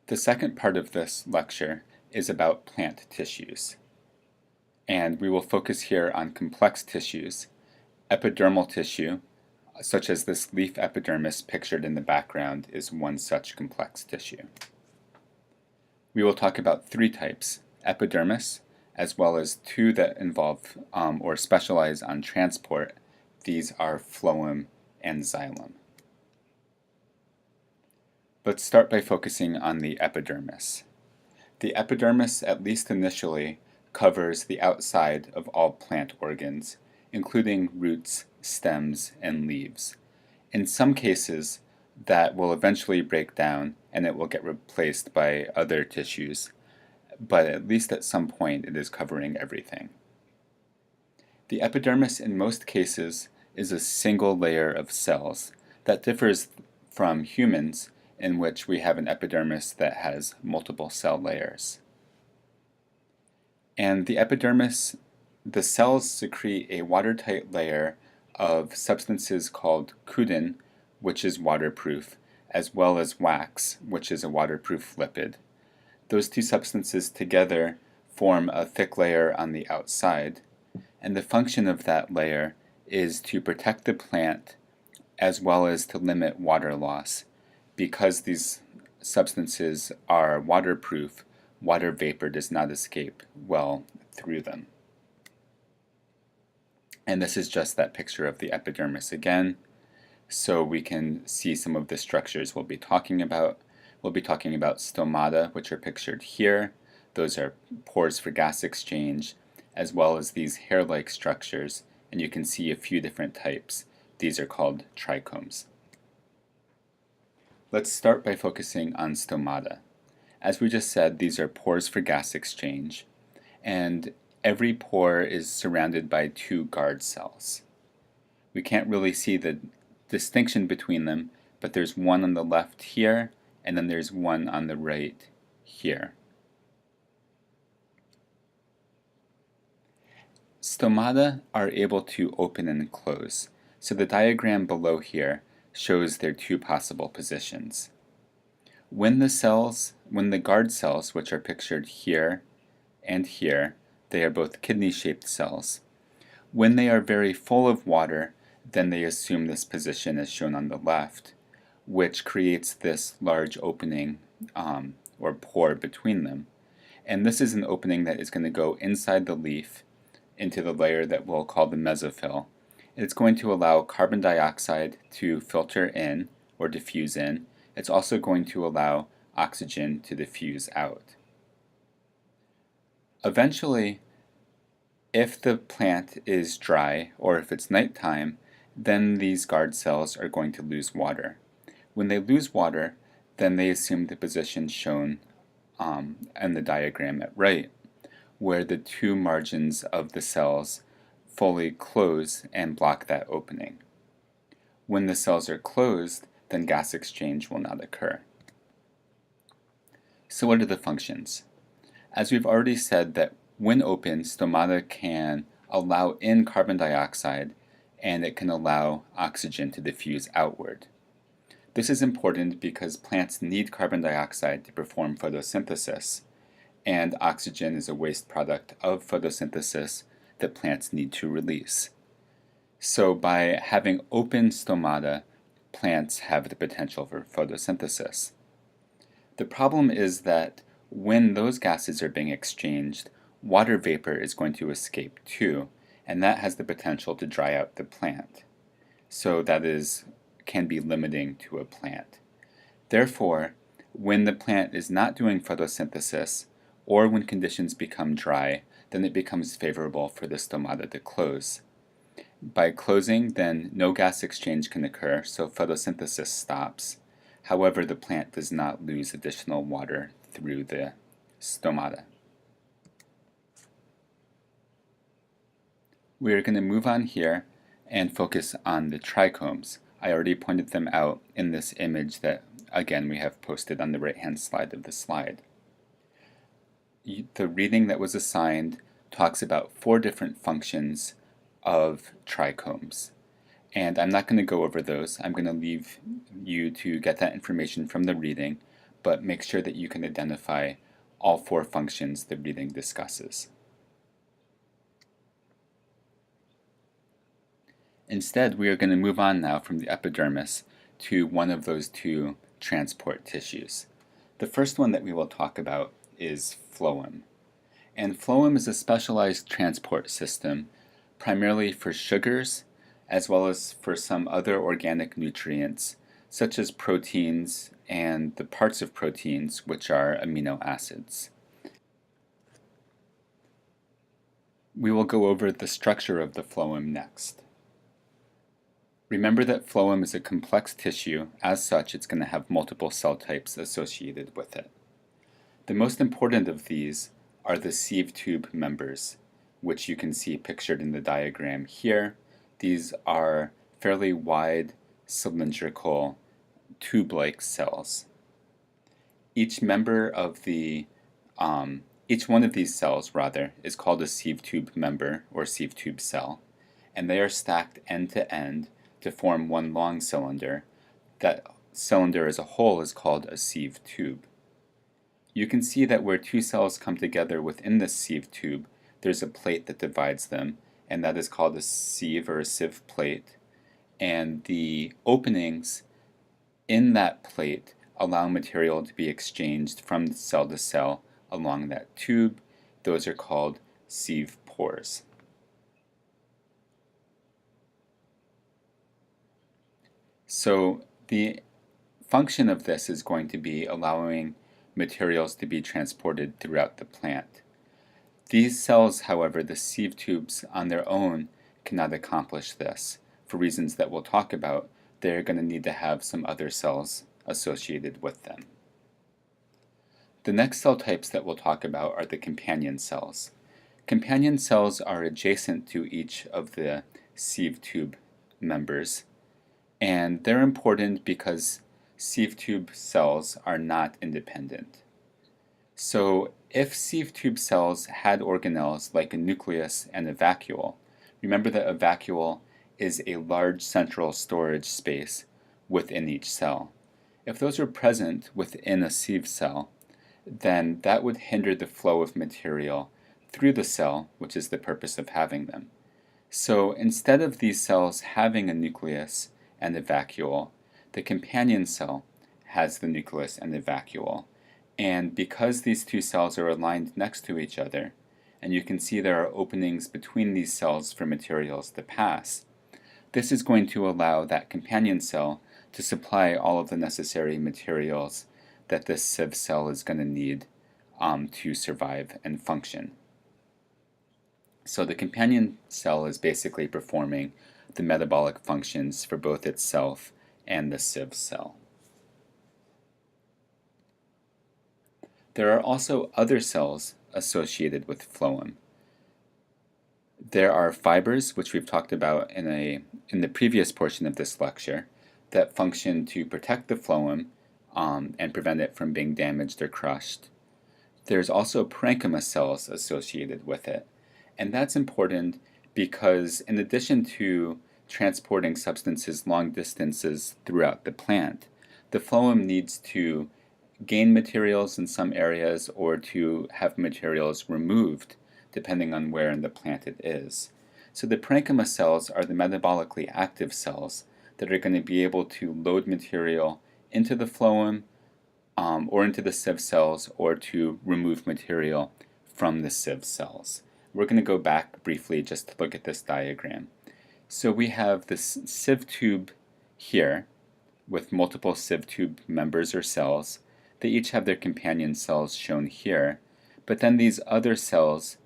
The second part of this lecture is about plant tissues, and we will focus here on complex tissues. Epidermal tissue, such as this leaf epidermis pictured in the background, is one such complex tissue. We will talk about three types: epidermis, as well as two that involve or specialize on transport. These are phloem and xylem. Let's start by focusing on the epidermis. The epidermis, at least initially, covers the outside of all plant organs, including roots, stems, and leaves. In some cases, that will eventually break down and it will get replaced by other tissues, but at least at some point it is covering everything. The epidermis in most cases is a single layer of cells that differs from humans, in which we have an epidermis that has multiple cell layers. And the epidermis, the cells secrete a watertight layer of substances called chitin, which is waterproof, as well as wax, which is a waterproof lipid. Those two substances together form a thick layer on the outside, and the function of that layer is to protect the plant as well as to limit water loss. Because these substances are waterproof, water vapor does not escape well through them. And this is just that picture of the epidermis again, so we can see some of the structures we'll be talking about. We'll be talking about stomata, which are pictured here. Those are pores for gas exchange, as well as these hair-like structures, and you can see a few different types. These are called trichomes. Let's start by focusing on stomata. As we just said, these are pores for gas exchange, and every pore is surrounded by two guard cells. We can't really see the distinction between them, but there's one on the left here, and then there's one on the right here. Stomata are able to open and close, so the diagram below here shows their two possible positions. When the guard cells, which are pictured here and here, they are both kidney-shaped cells. When they are very full of water, then they assume this position as shown on the left, which creates this large opening or pore between them. And this is an opening that is going to go inside the leaf into the layer that we'll call the mesophyll. It's going to allow carbon dioxide to filter in or diffuse in. It's also going to allow oxygen to diffuse out. Eventually, if the plant is dry or if it's nighttime, then these guard cells are going to lose water. When they lose water, then they assume the position shown in the diagram at right, where the two margins of the cells fully close and block that opening. When the cells are closed, then gas exchange will not occur. So what are the functions? As we've already said, that when open, stomata can allow in carbon dioxide and it can allow oxygen to diffuse outward. This is important because plants need carbon dioxide to perform photosynthesis, and oxygen is a waste product of photosynthesis that plants need to release. So by having open stomata, plants have the potential for photosynthesis. The problem is that when those gases are being exchanged, water vapor is going to escape too, and that has the potential to dry out the plant. So that can be limiting to a plant. Therefore, when the plant is not doing photosynthesis, or when conditions become dry, then it becomes favorable for the stomata to close. By closing, then no gas exchange can occur, so photosynthesis stops. However, the plant does not lose additional water through the stomata. We are going to move on here and focus on the trichomes. I already pointed them out in this image that, again, we have posted on the right-hand side of the slide. The reading that was assigned talks about 4 different functions of trichomes. And I'm not going to go over those. I'm going to leave you to get that information from the reading. but make sure that you can identify all 4 functions the reading discusses. Instead, we are going to move on now from the epidermis to one of those 2 transport tissues. The first one that we will talk about is phloem. And phloem is a specialized transport system primarily for sugars as well as for some other organic nutrients such as proteins and the parts of proteins which are amino acids. We will go over the structure of the phloem next. Remember that phloem is a complex tissue. As such, it's going to have multiple cell types associated with it. The most important of these are the sieve tube members, which you can see pictured in the diagram here. These are fairly wide, cylindrical, tube-like cells. Each one of these cells, is called a sieve tube member or sieve tube cell, and they are stacked end to end to form one long cylinder. That cylinder as a whole is called a sieve tube. You can see that where 2 cells come together within the sieve tube, there's a plate that divides them, and that is called a sieve or a sieve plate. And the openings in that plate allow material to be exchanged from cell to cell along that tube. Those are called sieve pores. So the function of this is going to be allowing materials to be transported throughout the plant. These cells, however, the sieve tubes on their own cannot accomplish this. For reasons that we'll talk about, they're going to need to have some other cells associated with them. The next cell types that we'll talk about are the companion cells. Companion cells are adjacent to each of the sieve tube members, and they're important because sieve tube cells are not independent. So if sieve tube cells had organelles like a nucleus and a vacuole, remember that a vacuole is a large central storage space within each cell. If those are present within a sieve cell, then that would hinder the flow of material through the cell, which is the purpose of having them. So instead of these cells having a nucleus and a vacuole, the companion cell has the nucleus and the vacuole. And because these 2 cells are aligned next to each other, and you can see there are openings between these cells for materials to pass, this is going to allow that companion cell to supply all of the necessary materials that this sieve cell is going to need to survive and function. So the companion cell is basically performing the metabolic functions for both itself and the sieve cell. There are also other cells associated with phloem. There are fibers, which we've talked about in the previous portion of this lecture, that function to protect the phloem and prevent it from being damaged or crushed. There's also parenchyma cells associated with it, and that's important because in addition to transporting substances long distances throughout the plant, the phloem needs to gain materials in some areas or to have materials removed depending on where in the plant it is. So the parenchyma cells are the metabolically active cells that are going to be able to load material into the phloem or into the sieve cells or to remove material from the sieve cells. We're going to go back briefly just to look at this diagram. So we have this sieve tube here with multiple sieve tube members or cells. They each have their companion cells shown here, but then these other cells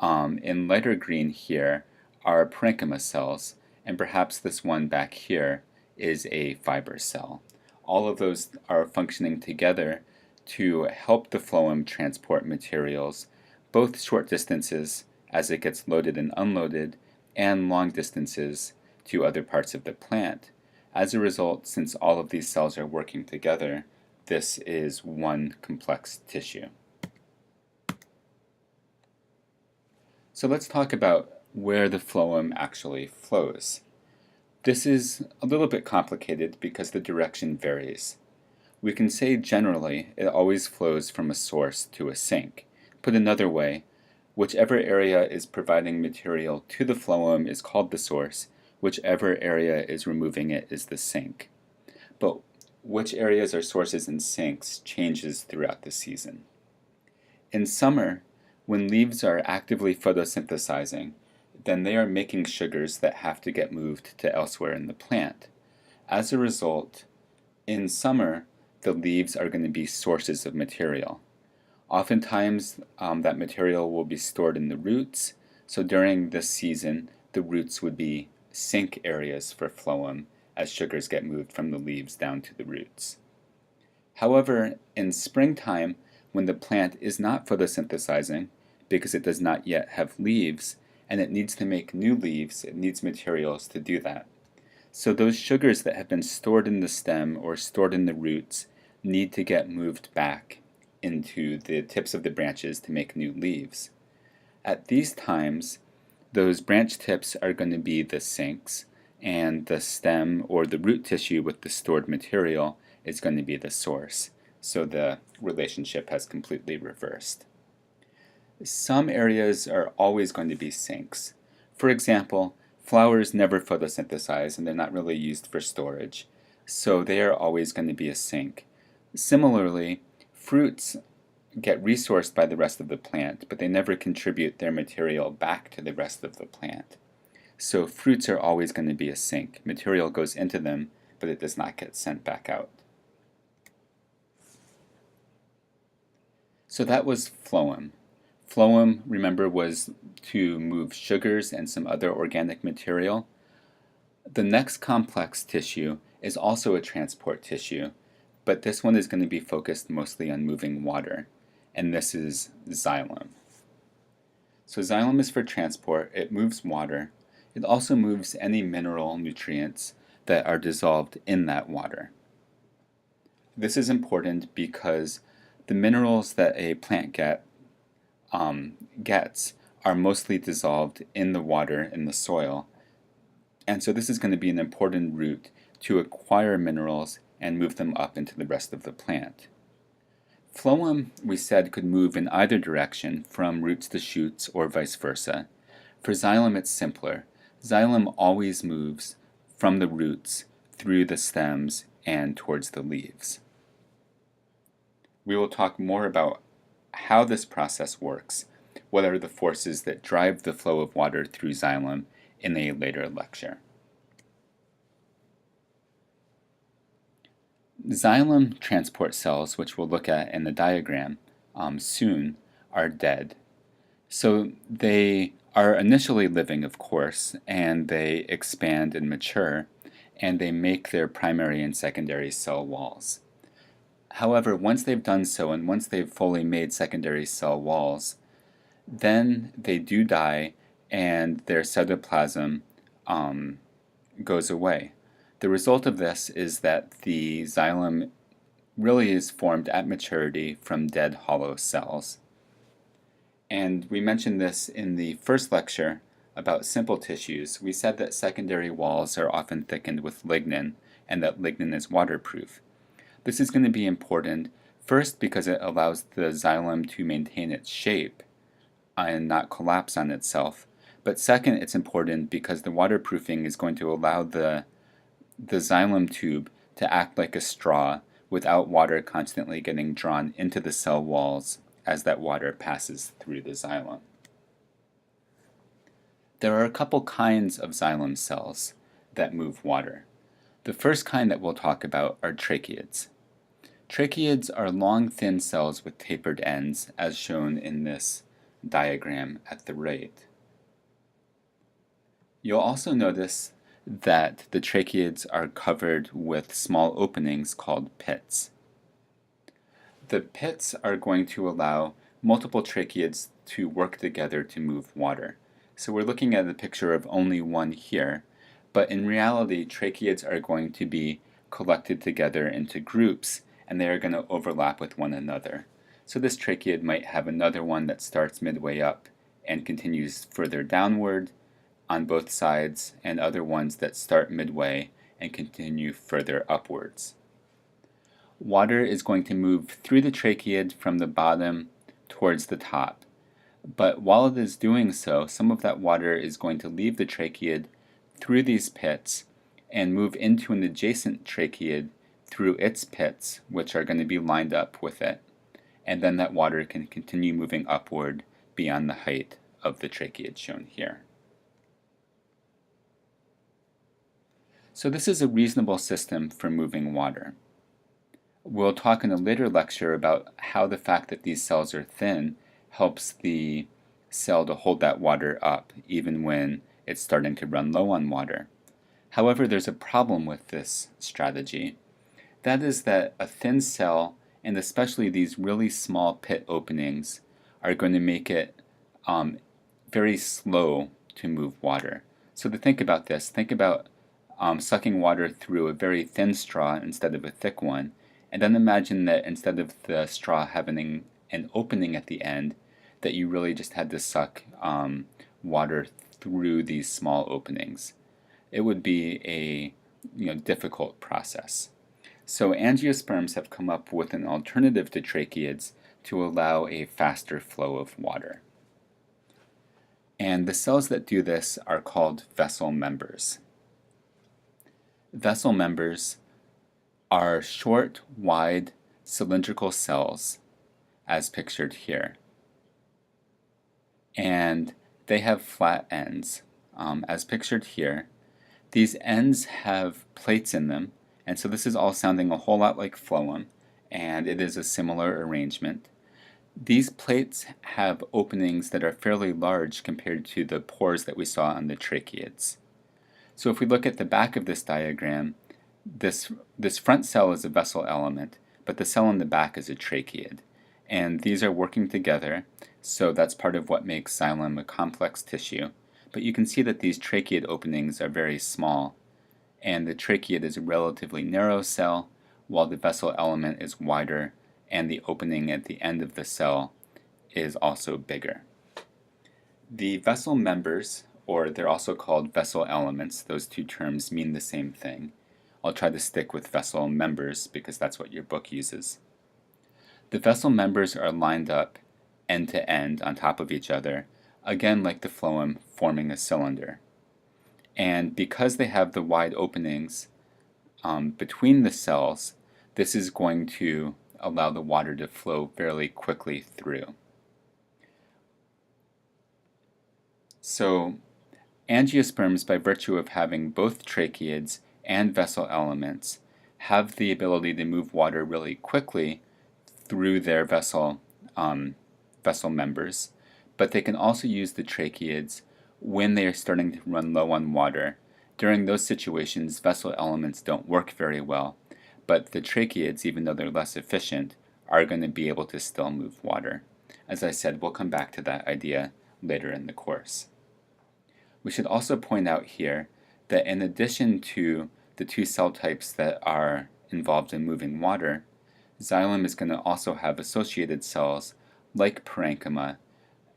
in lighter green here are parenchyma cells, and perhaps this one back here is a fiber cell. All of those are functioning together to help the phloem transport materials, both short distances as it gets loaded and unloaded, and long distances to other parts of the plant. As a result, since all of these cells are working together, this is one complex tissue. So let's talk about where the phloem actually flows. This is a little bit complicated because the direction varies. we can say generally it always flows from a source to a sink. Put another way, whichever area is providing material to the phloem is called the source, whichever area is removing it is the sink. But which areas are sources and sinks changes throughout the season. In summer, when leaves are actively photosynthesizing, then they are making sugars that have to get moved to elsewhere in the plant. As a result, in summer, the leaves are going to be sources of material. Oftentimes, that material will be stored in the roots, so during this season, the roots would be sink areas for phloem as sugars get moved from the leaves down to the roots. However, in springtime, when the plant is not photosynthesizing, because it does not yet have leaves, and it needs to make new leaves, it needs materials to do that. So those sugars that have been stored in the stem or stored in the roots need to get moved back into the tips of the branches to make new leaves. At these times, those branch tips are going to be the sinks, and the stem or the root tissue with the stored material is going to be the source. So the relationship has completely reversed. Some areas are always going to be sinks. For example, flowers never photosynthesize and they're not really used for storage, so they are always going to be a sink. Similarly, fruits get resourced by the rest of the plant, but they never contribute their material back to the rest of the plant. So fruits are always going to be a sink. Material goes into them, but it does not get sent back out. So that was phloem. Phloem, remember, was to move sugars and some other organic material. The next complex tissue is also a transport tissue, but this one is going to be focused mostly on moving water, and this is xylem. So xylem is for transport. It moves water. It also moves any mineral nutrients that are dissolved in that water. This is important because the minerals that a plant gets are mostly dissolved in the water in the soil, and so this is going to be an important route to acquire minerals and move them up into the rest of the plant. Phloem, we said, could move in either direction, from roots to shoots or vice versa. For xylem, it's simpler. Xylem always moves from the roots through the stems and towards the leaves. We will talk more about how this process works, what are the forces that drive the flow of water through xylem, in a later lecture. Xylem transport cells, which we'll look at in the diagram soon, are dead. So they are initially living, of course, and they expand and mature, and they make their primary and secondary cell walls. However, once they've done so, and once they've fully made secondary cell walls, then they do die, and their cytoplasm goes away. The result of this is that the xylem really is formed at maturity from dead hollow cells. And we mentioned this in the first lecture about simple tissues. We said that secondary walls are often thickened with lignin, and that lignin is waterproof. This is going to be important, first because it allows the xylem to maintain its shape and not collapse on itself. But second, it's important because the waterproofing is going to allow the xylem tube to act like a straw without water constantly getting drawn into the cell walls as that water passes through the xylem. There are a couple kinds of xylem cells that move water. The first kind that we'll talk about are tracheids. Tracheids are long, thin cells with tapered ends, as shown in this diagram at the right. You'll also notice that the tracheids are covered with small openings called pits. The pits are going to allow multiple tracheids to work together to move water. So we're looking at a picture of only one here, but in reality, tracheids are going to be collected together into groups, and they are going to overlap with one another. So this tracheid might have another one that starts midway up and continues further downward on both sides, and other ones that start midway and continue further upwards. water is going to move through the tracheid from the bottom towards the top. But while it is doing so, some of that water is going to leave the tracheid through these pits and move into an adjacent tracheid through its pits, which are going to be lined up with it. And then that water can continue moving upward beyond the height of the tracheid shown here. So this is a reasonable system for moving water. We'll talk in a later lecture about how the fact that these cells are thin helps the cell to hold that water up even when it's starting to run low on water. However, there's a problem with this strategy. That is that a thin cell, and especially these really small pit openings, are going to make it very slow to move water. So to think about this, think about sucking water through a very thin straw instead of a thick one, and then imagine that instead of the straw having an opening at the end, that you really just had to suck water through these small openings. It would be a difficult process. So angiosperms have come up with an alternative to tracheids to allow a faster flow of water. And the cells that do this are called vessel members. Vessel members are short, wide, cylindrical cells, as pictured here. And they have flat ends, as pictured here. These ends have plates in them, and so this is all sounding a whole lot like phloem, and it is a similar arrangement. These plates have openings that are fairly large compared to the pores that we saw on the tracheids. So if we look at the back of this diagram, this front cell is a vessel element, but the cell in the back is a tracheid. And these are working together, so that's part of what makes xylem a complex tissue. But you can see that these tracheid openings are very small, and the tracheid is a relatively narrow cell, while the vessel element is wider, and the opening at the end of the cell is also bigger. The vessel members, or they're also called vessel elements, those two terms mean the same thing. I'll try to stick with vessel members because that's what your book uses. The vessel members are lined up end to end on top of each other, again like the phloem, forming a cylinder. And because they have the wide openings between the cells, this is going to allow the water to flow fairly quickly through. So angiosperms, by virtue of having both tracheids and vessel elements, have the ability to move water really quickly through their vessel members, but they can also use the tracheids when they are starting to run low on water. During those situations, vessel elements don't work very well, but the tracheids, even though they're less efficient, are going to be able to still move water. As I said, we'll come back to that idea later in the course. We should also point out here that in addition to the two cell types that are involved in moving water, xylem is going to also have associated cells like parenchyma,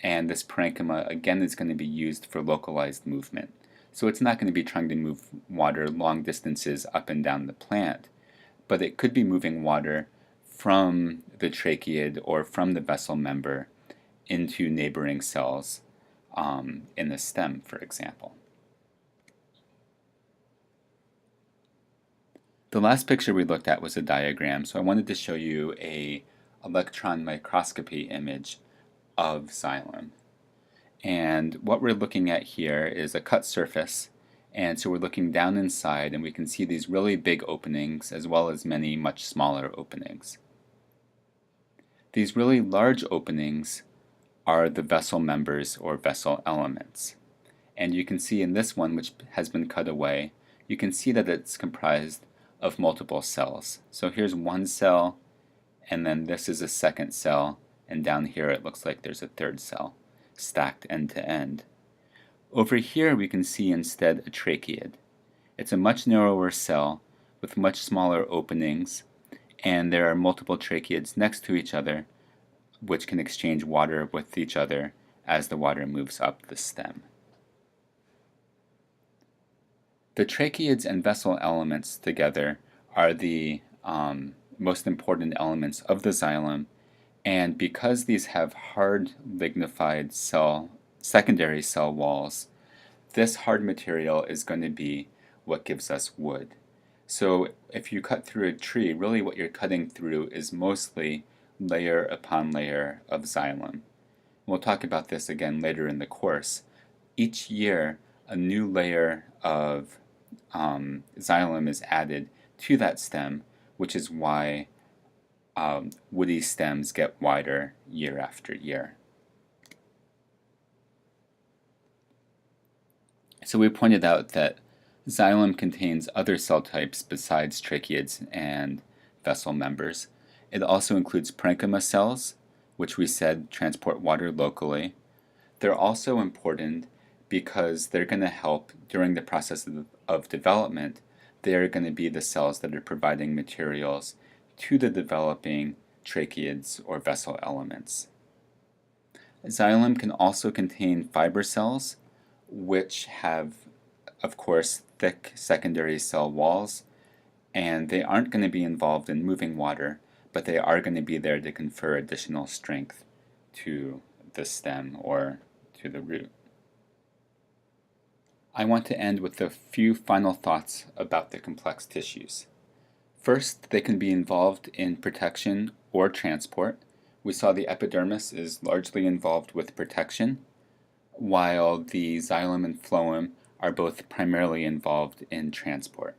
and this parenchyma again is going to be used for localized movement. So it's not going to be trying to move water long distances up and down the plant, but it could be moving water from the tracheid or from the vessel member into neighboring cells in the stem, for example. The last picture we looked at was a diagram, so I wanted to show you an electron microscopy image of xylem. And what we're looking at here is a cut surface, and so we're looking down inside and we can see these really big openings as well as many much smaller openings. These really large openings are the vessel members or vessel elements. And you can see in this one, which has been cut away, you can see that it's comprised of multiple cells. So here's one cell, and then this is a second cell, and down here it looks like there's a third cell, stacked end to end. Over here we can see instead a tracheid. It's a much narrower cell with much smaller openings, and there are multiple tracheids next to each other which can exchange water with each other as the water moves up the stem. The tracheids and vessel elements together are the most important elements of the xylem, and because these have hard lignified secondary cell walls, this hard material is going to be what gives us wood. So if you cut through a tree, really what you're cutting through is mostly layer upon layer of xylem. We'll talk about this again later in the course. Each year, a new layer of xylem is added to that stem, which is why woody stems get wider year after year. So we pointed out that xylem contains other cell types besides tracheids and vessel members. It also includes parenchyma cells, which we said transport water locally. They're also important because they're going to help during the process of development. They're going to be the cells that are providing materials to the developing tracheids or vessel elements. Xylem can also contain fiber cells, which have, of course, thick secondary cell walls, and they aren't going to be involved in moving water, but they are going to be there to confer additional strength to the stem or to the root. I want to end with a few final thoughts about the complex tissues. First, they can be involved in protection or transport. We saw the epidermis is largely involved with protection, while the xylem and phloem are both primarily involved in transport.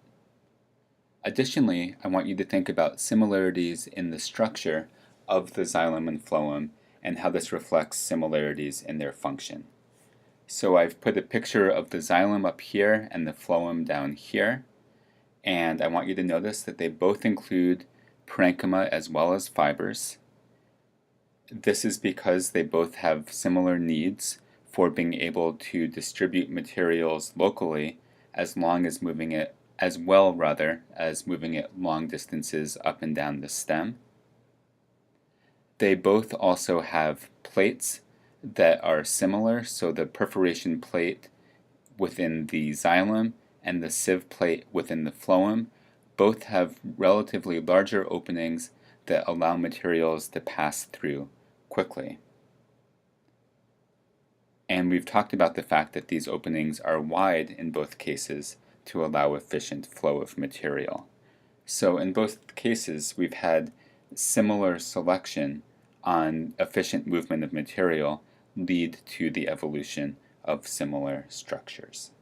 Additionally, I want you to think about similarities in the structure of the xylem and phloem and how this reflects similarities in their function. So I've put a picture of the xylem up here and the phloem down here, and I want you to notice that they both include parenchyma as well as fibers. This is because they both have similar needs for being able to distribute materials locally as long as moving it as moving it long distances up and down the stem. They both also have plates that are similar, so the perforation plate within the xylem and the sieve plate within the phloem both have relatively larger openings that allow materials to pass through quickly. And we've talked about the fact that these openings are wide in both cases to allow efficient flow of material. So in both cases, we've had similar selection on efficient movement of material lead to the evolution of similar structures.